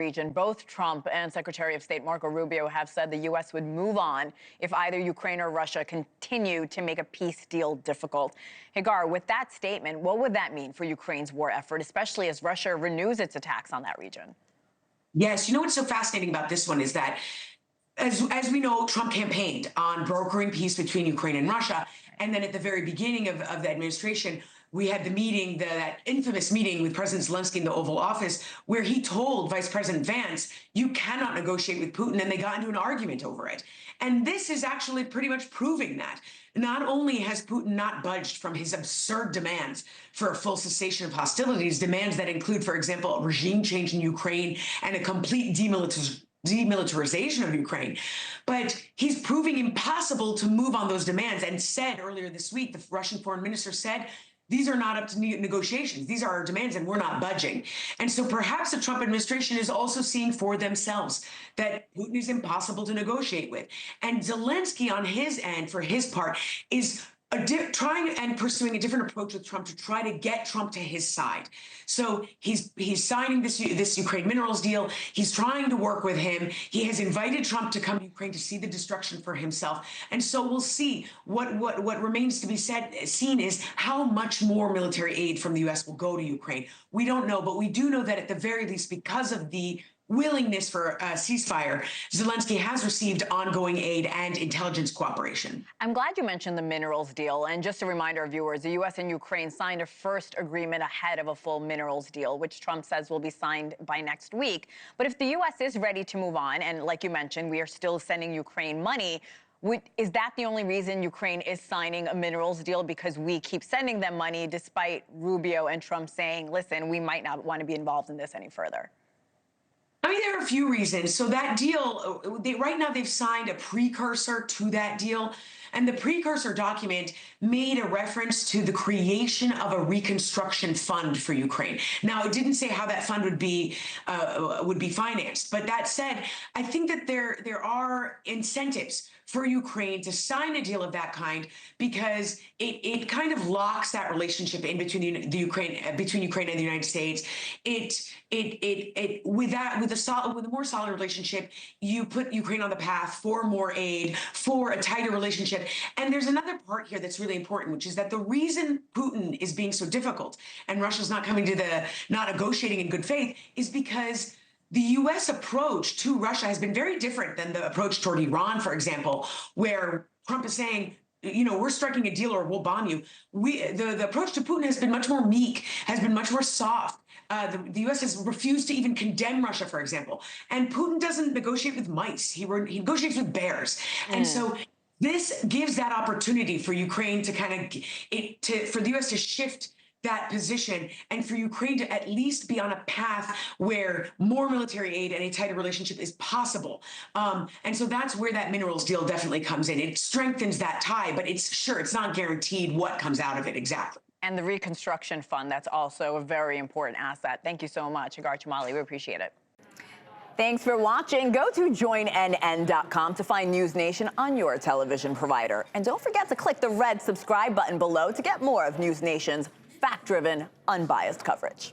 region. Both Trump and Secretary of State Marco Rubio have said the U.S. would move on if either Ukraine or Russia continue to make a peace deal difficult. Hagar, with that statement, what would that mean for Ukraine's war effort, especially as Russia renews its attacks on that region? Yes, you know what's so fascinating about this one is that as we know, Trump campaigned on brokering peace between Ukraine and Russia. And then at the very beginning of the administration, we had the meeting, that infamous meeting with President Zelensky in the Oval Office, where he told Vice President Vance, you cannot negotiate with Putin, and they got into an argument over it. And this is actually pretty much proving that. Not only has Putin not budged from his absurd demands for a full cessation of hostilities, demands that include, for example, a regime change in Ukraine and a complete demilitarization of Ukraine, but he's proving impossible to move on those demands, and said earlier this week, the Russian foreign minister said, these are not up to negotiations. These are our demands, and we're not budging. And so perhaps the Trump administration is also seeing for themselves that Putin is impossible to negotiate with. And Zelensky, on his end, for his part, is trying and pursuing a different approach with Trump to try to get Trump to his side. So he's signing this Ukraine minerals deal. He's trying to work with him. He has invited Trump to come to Ukraine to see the destruction for himself. And so we'll see. What remains to be seen is how much more military aid from the U.S. will go to Ukraine. We don't know, but we do know that at the very least, because of the willingness for a ceasefire, Zelensky has received ongoing aid and intelligence cooperation. I'm glad you mentioned the minerals deal. And just a reminder, viewers, the U.S. and Ukraine signed a first agreement ahead of a full minerals deal, which Trump says will be signed by next week. But if the U.S. is ready to move on, and like you mentioned, we are still sending Ukraine money, is that the only reason Ukraine is signing a minerals deal? Because we keep sending them money despite Rubio and Trump saying, listen, we might not want to be involved in this any further? I mean, there are a few reasons. So that deal, right now they've signed a precursor to that deal. And the precursor document made a reference to the creation of a reconstruction fund for Ukraine. Now, it didn't say how that fund would be financed. But that said, I think that there are incentives for Ukraine to sign a deal of that kind, because it kind of locks that relationship in between between Ukraine and the United States. With a more solid relationship, you put Ukraine on the path for more aid, for a tighter relationship. And there's another part here that's really important, which is that the reason Putin is being so difficult and Russia's not negotiating in good faith is because the U.S. approach to Russia has been very different than the approach toward Iran, for example, where Trump is saying, you know, we're striking a deal or we'll bomb you. The approach to Putin has been much more meek, has been much more soft. The U.S. has refused to even condemn Russia, for example. And Putin doesn't negotiate with mice. He negotiates with bears. And so this gives that opportunity for Ukraine to for the U.S. to shift that position, and for Ukraine to at least be on a path where more military aid and a tighter relationship is possible. And so that's where that minerals deal definitely comes in. It strengthens that tie, but it's not guaranteed what comes out of it exactly. And the reconstruction fund, that's also a very important asset. Thank you so much, Hagar Chemali. We appreciate it. Thanks for watching. Go to joinnn.com to find NewsNation on your television provider. And don't forget to click the red subscribe button below to get more of NewsNation's fact-driven, unbiased coverage.